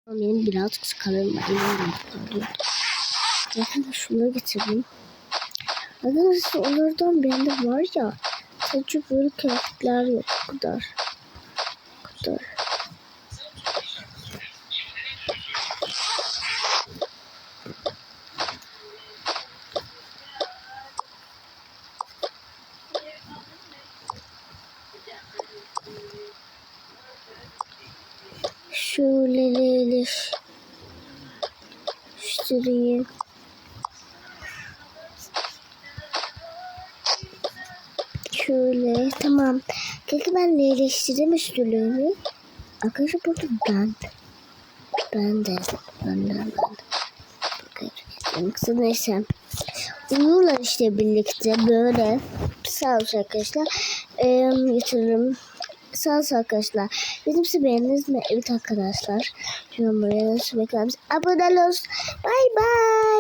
Benim birazcık sıkalım. Zaten şunları getirdim. Arkadaşlar onlardan bende var ya. Sadece böyle kıyafetler yok. Bu kadar. Bu kadar. Şöyle göstereyim. Şöyle tamam. Peki ben iyileştirdim üstülüğümü. Arkadaşlar burada ben de. Kısa neyse. Uyuyorlar işte birlikte böyle. Sağ olsun arkadaşlar. Getiririm. Sağ olsun arkadaşlar. Bizimse beğendiniz mi? Evet arkadaşlar. Şimdi buraya nasıl bekler misiniz? Abone olun. Bye bye.